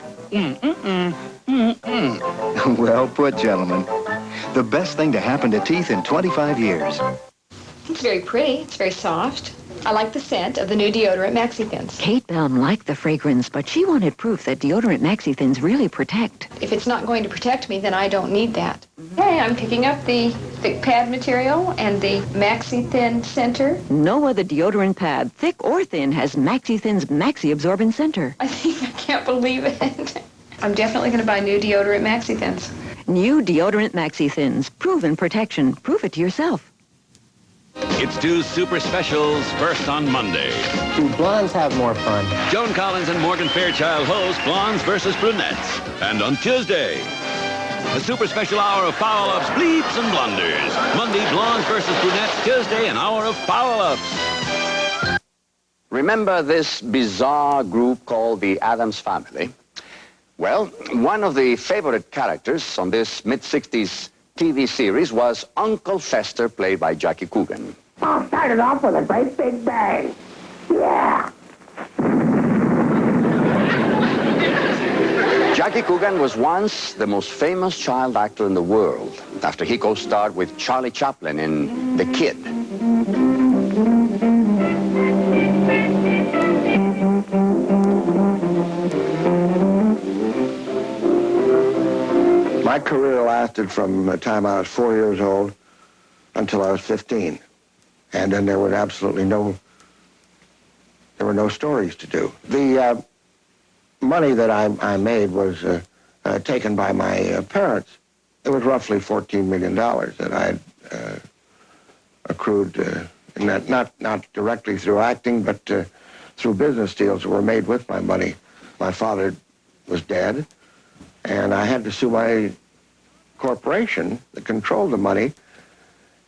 Well put, gentlemen. The best thing to happen to teeth in 25 years. It's very pretty. It's very soft. I like the scent of the new deodorant Maxi Thins. Kate Baum liked the fragrance, but she wanted proof that deodorant Maxi Thins really protect. If it's not going to protect me, then I don't need that. Hey, I'm picking up the thick pad material and the Maxi Thin center. No other deodorant pad, thick or thin, has Maxi Thin's Maxi Absorbent Center. I can't believe it. I'm definitely going to buy new deodorant Maxi Thins. New deodorant Maxi Thins. Proven protection. Prove it to yourself. It's two super specials, first on Monday. Do blondes have more fun? Joan Collins and Morgan Fairchild host Blondes versus Brunettes. And on Tuesday, a super special hour of foul-ups, bleeps, and blunders. Monday, Blondes versus Brunettes. Tuesday, an hour of foul-ups. Remember this bizarre group called the Addams Family? Well, one of the favorite characters on this mid-60s TV series was Uncle Fester, played by Jackie Coogan. I'll start it off with a great big bang. Yeah. Jackie Coogan was once the most famous child actor in the world after he co-starred with Charlie Chaplin in The Kid. My career lasted from the time I was 4 years old until I was 15. And then there were no stories to do. The money that I made was taken by my parents. It was roughly $14 million that I had accrued, not directly through acting, but through business deals that were made with my money. My father was dead, and I had to sue my corporation that controlled the money,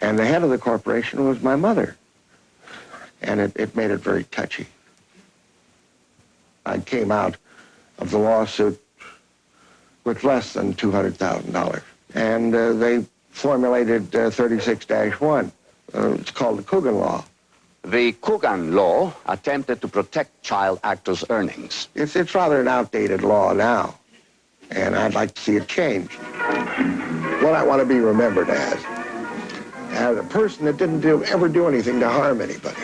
and the head of the corporation was my mother. And it made it very touchy. I came out of the lawsuit with less than $200,000. And they formulated 36-1. It's called the Coogan Law. The Coogan Law attempted to protect child actors' earnings. It's rather an outdated law now, and I'd like to see it changed. What I want to be remembered as a person that didn't ever do anything to harm anybody.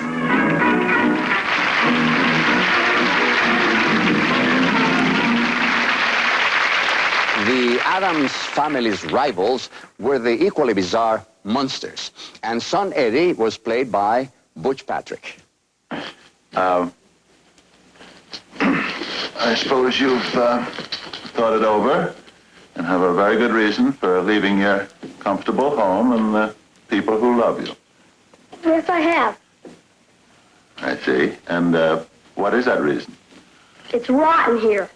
The Addams family's rivals were the equally bizarre Munsters, and son Eddie was played by Butch Patrick. I suppose you've thought it over and have a very good reason for leaving your comfortable home and the people who love you. Yes, I have. I see. And what is that reason? It's rotten here.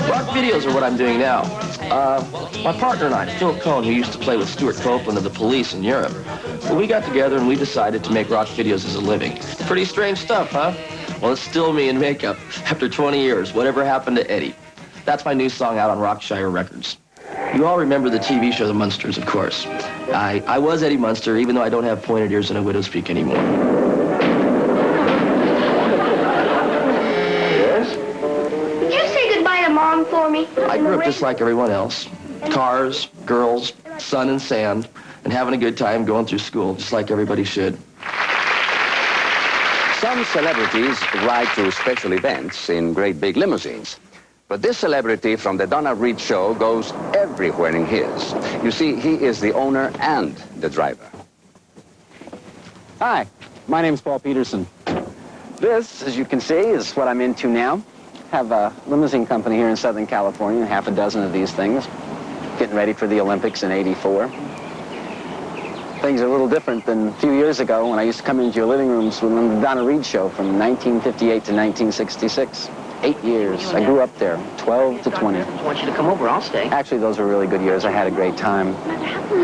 Rock videos are what I'm doing now. My partner and I, Phil Cohn, who used to play with Stuart Copeland of the Police in Europe, well, we got together and we decided to make rock videos as a living. Pretty strange stuff, huh? Well, it's still me in makeup after 20 years. Whatever happened to Eddie? That's my new song out on Rockshire Records. You all remember the TV show The Munsters, of course. I was Eddie Munster, even though I don't have pointed ears and a widow's peak anymore. Did you say goodbye to Mom for me? I grew up just like everyone else. Cars, girls, sun and sand, and having a good time going through school, just like everybody should. Some celebrities ride to special events in great big limousines. But this celebrity from the Donna Reed show goes everywhere in his. You see, he is the owner and the driver. Hi, my name's Paul Peterson. This, as you can see, is what I'm into now. Have a limousine company here in Southern California, half a dozen of these things. Getting ready for the Olympics in '84. Things are a little different than a few years ago when I used to come into your living rooms when the Donna Reed show from 1958 to 1966. 8 years. I grew up there, 12 to 20. I want you to come over. I'll stay. Actually, those were really good years. I had a great time.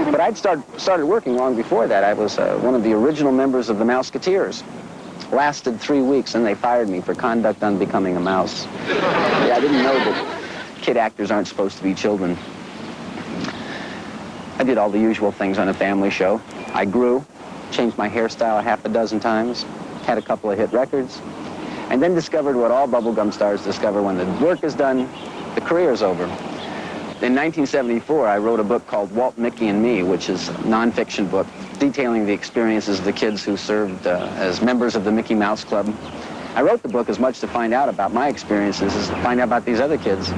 But I'd started working long before that. I was one of the original members of the Mouseketeers. Lasted 3 weeks, and they fired me for conduct unbecoming a mouse. Yeah, I didn't know that kid actors aren't supposed to be children. I did all the usual things on a family show. I grew, changed my hairstyle a half a dozen times, had a couple of hit records, and then discovered what all bubblegum stars discover: when the work is done, the career's over. In 1974, I wrote a book called Walt, Mickey, and Me, which is a nonfiction book detailing the experiences of the kids who served as members of the Mickey Mouse Club. I wrote the book as much to find out about my experiences as to find out about these other kids.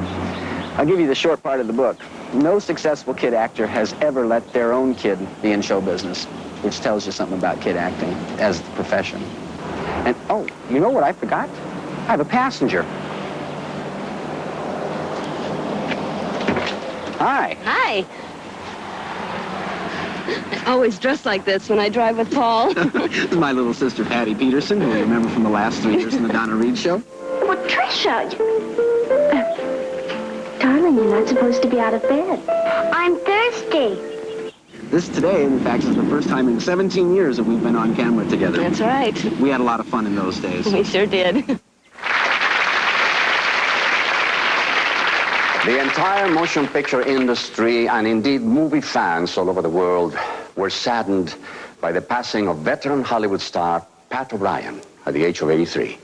I'll give you the short part of the book. No successful kid actor has ever let their own kid be in show business, which tells you something about kid acting as the profession. And, oh, you know what I forgot? I have a passenger. Hi. Hi. I always dress like this when I drive with Paul. This is my little sister, Patty Peterson, who you remember from the last 3 years in the Donna Reed show. Well, Tricia, darling, you're not supposed to be out of bed. I'm thirsty. This today, in fact, is the first time in 17 years that we've been on camera together. That's right. We had a lot of fun in those days. We sure did. The entire motion picture industry, and indeed movie fans all over the world, were saddened by the passing of veteran Hollywood star Pat O'Brien at the age of 83.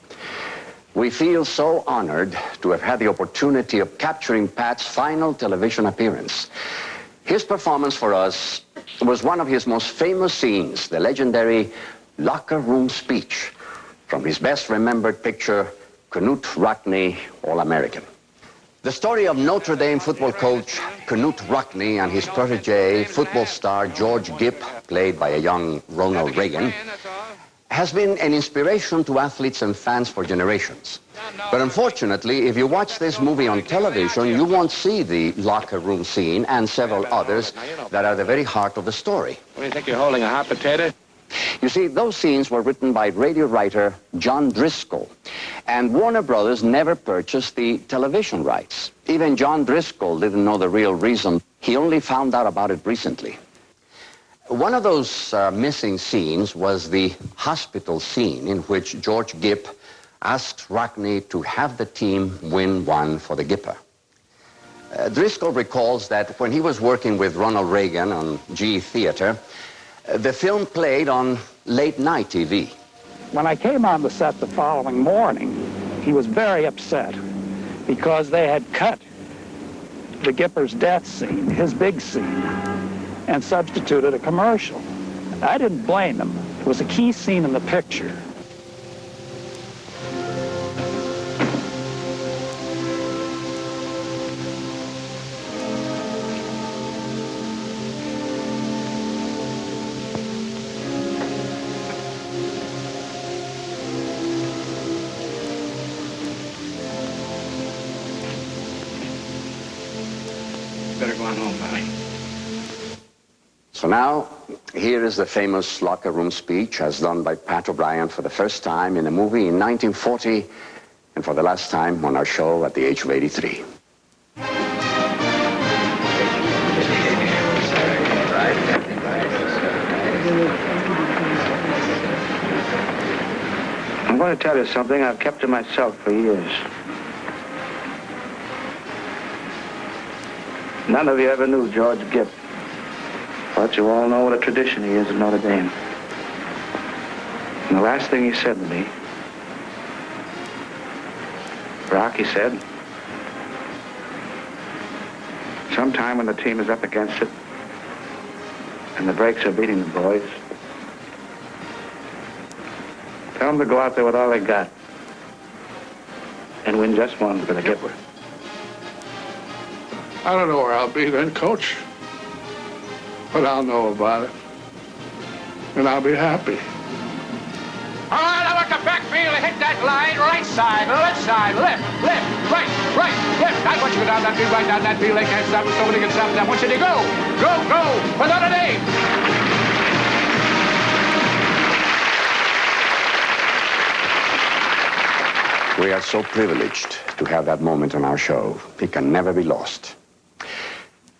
We feel so honored to have had the opportunity of capturing Pat's final television appearance. His performance for us was one of his most famous scenes, the legendary locker room speech from his best remembered picture, Knute Rockne, All-American. The story of Notre Dame football coach Knute Rockne and his protege, football star George Gipp, played by a young Ronald Reagan, has been an inspiration to athletes and fans for generations. But unfortunately, if you watch this movie on television, you won't see the locker room scene and several others that are the very heart of the story. What do you think you're holding, a hot potato? You see, those scenes were written by radio writer John Driscoll, and Warner Brothers never purchased the television rights. Even John Driscoll didn't know the real reason. He only found out about it recently. One of those missing scenes was the hospital scene in which George Gipp asked Rockne to have the team win one for the Gipper. Driscoll recalls that when he was working with Ronald Reagan on GE Theater, the film played on late-night TV. When I came on the set the following morning, he was very upset because they had cut the Gipper's death scene, his big scene, and substituted a commercial. I didn't blame him. It was a key scene in the picture. Better go on home, Molly. So now, here is the famous locker room speech as done by Pat O'Brien for the first time in a movie in 1940 and for the last time on our show at the age of 83. I'm going to tell you something I've kept to myself for years. None of you ever knew George Gipp, but you all know what a tradition he is at Notre Dame. And the last thing he said to me, Rock, he said, sometime when the team is up against it and the breaks are beating the boys, tell them to go out there with all they got and win just one for the Gipper. I don't know where I'll be then, Coach. But I'll know about it. And I'll be happy. right side, left side, left, right, left. I want you to go down that field, right down that field. They can't stop us, nobody can stop them. I want you to go, for Notre Dame. We are so privileged to have that moment on our show. It can never be lost.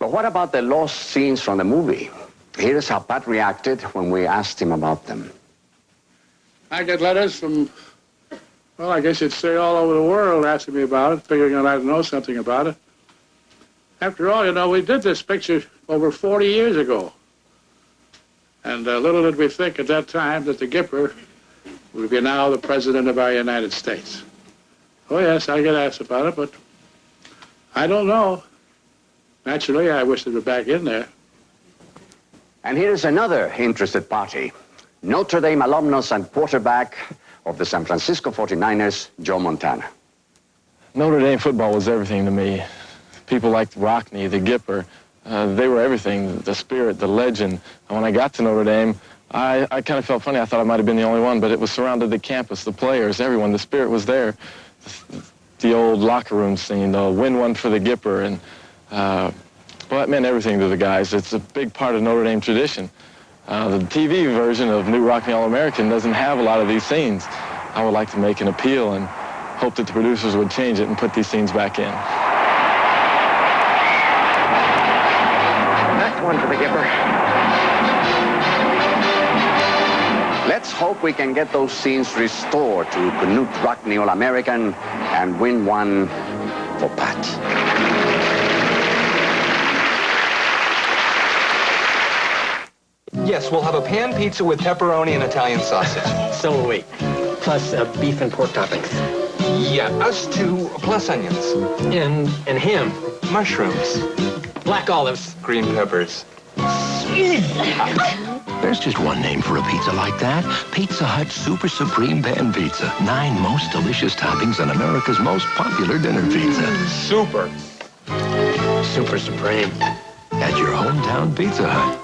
But what about the lost scenes from the movie? Here's how Pat reacted when we asked him about them. I get letters from, well, I guess you'd say all over the world asking me about it, figuring that I'd know something about it. After all, you know, we did this picture over 40 years ago. And little did we think at that time that the Gipper would be now the President of our United States. Oh, yes, I get asked about it, but I don't know. Naturally, I wish they were back in there. And here's another interested party. Notre Dame alumnus and quarterback of the San Francisco 49ers, Joe Montana. Notre Dame football was everything to me. People like Rodeny, the Gipper, they were everything, the spirit, the legend. And when I got to Notre Dame, I kind of felt funny. I thought I might have been the only one, but it was surrounded the campus, the players, everyone. The spirit was there. The old locker room scene, the win one for the Gipper, and well, that meant everything to the guys. It's a big part of Notre Dame tradition. The TV version of New Rock and All-American doesn't have a lot of these scenes. I would like to make an appeal and hope that the producers would change it and put these scenes back in. That's one for the Gipper. Let's hope we can get those scenes restored to Knute Rockne All-American and win one for Pat. Yes, we'll have a pan pizza with pepperoni and Italian sausage. So will we. Plus beef and pork toppings. Yeah, us two, plus onions. And him. Mushrooms. Black olives. Green peppers. There's just one name for a pizza like that. Pizza Hut Super Supreme Pan Pizza. 9 most delicious toppings on America's most popular dinner pizza. Super. Super Supreme. At your hometown Pizza Hut.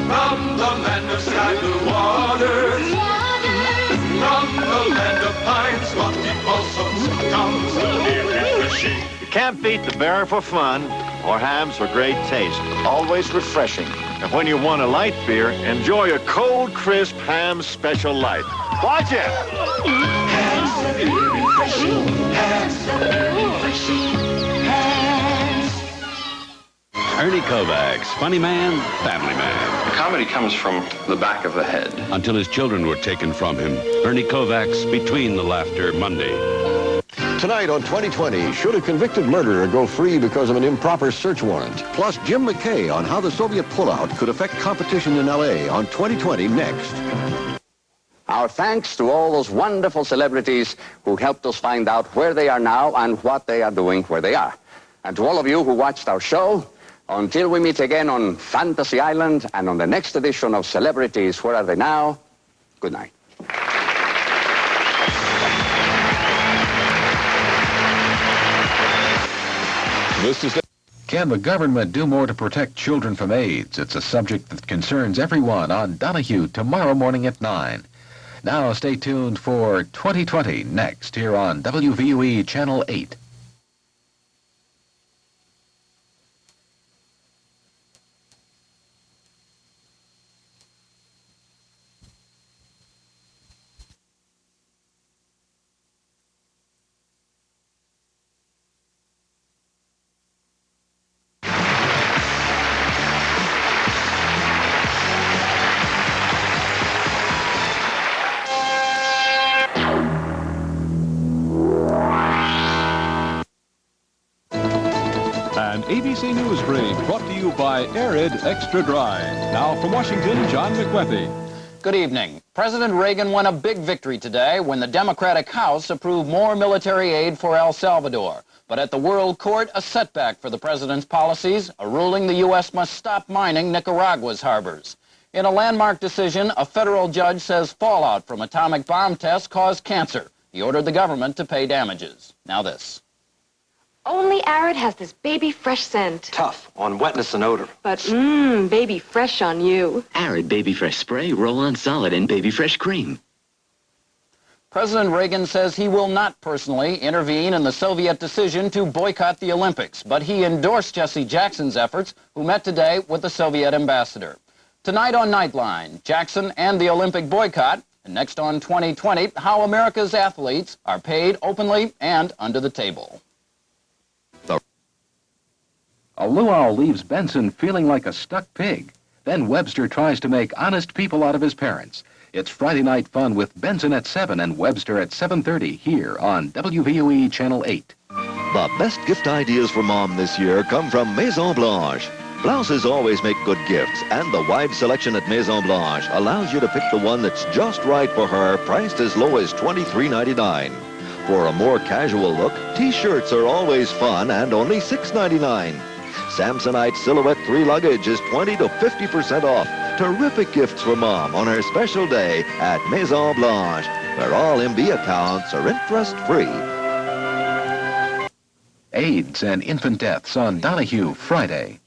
From the land of sky blue waters, from the land of pines, lofty balsams, comes the near fishing. You can't beat the bear for fun or hams for great taste. Always refreshing. And when you want a light beer, enjoy a cold, crisp Ham's Special Light. Watch it! Ham's very refreshing. Ham's very refreshing. Ernie Kovacs, funny man, family man. Comedy comes from the back of the head. Until his children were taken from him, Ernie Kovacs, Between the Laughter, Monday. Tonight on 2020, should a convicted murderer go free because of an improper search warrant? Plus, Jim McKay on how the Soviet pullout could affect competition in L.A. on 2020 next. Our thanks to all those wonderful celebrities who helped us find out where they are now and what they are doing where they are. And to all of you who watched our show, until we meet again on Fantasy Island and on the next edition of Celebrities, Where Are They Now? Good night. Can the government do more to protect children from AIDS? It's a subject that concerns everyone on Donahue tomorrow morning at 9. Now stay tuned for 2020 next here on WVUE Channel 8. An ABC News Brief brought to you by Arid Extra Dry. Now from Washington, John McWethy. Good evening. President Reagan won a big victory today when the Democratic House approved more military aid for El Salvador. But at the World Court, a setback for the president's policies, a ruling the U.S. must stop mining Nicaragua's harbors. In a landmark decision, a federal judge says fallout from atomic bomb tests caused cancer. He ordered the government to pay damages. Now this. Only Arid has this baby fresh scent. Tough on wetness and odor. But baby fresh on you. Arid Baby Fresh Spray, Roll-On Solid, and Baby Fresh Cream. President Reagan says he will not personally intervene in the Soviet decision to boycott the Olympics, but he endorsed Jesse Jackson's efforts, who met today with the Soviet ambassador. Tonight on Nightline, Jackson and the Olympic boycott, and next on 2020, how America's athletes are paid openly and under the table. A luau leaves Benson feeling like a stuck pig. Then Webster tries to make honest people out of his parents. It's Friday night fun with Benson at 7 and Webster at 7:30 here on WVOE Channel 8. The best gift ideas for Mom this year come from Maison Blanche. Blouses always make good gifts, and the wide selection at Maison Blanche allows you to pick the one that's just right for her, priced as low as $23.99. For a more casual look, T-shirts are always fun and only $6.99. Samsonite Silhouette 3 luggage is 20 to 50% off. Terrific gifts for Mom on her special day at Maison Blanche, where all MB accounts are interest-free. AIDS and infant deaths on Donahue Friday.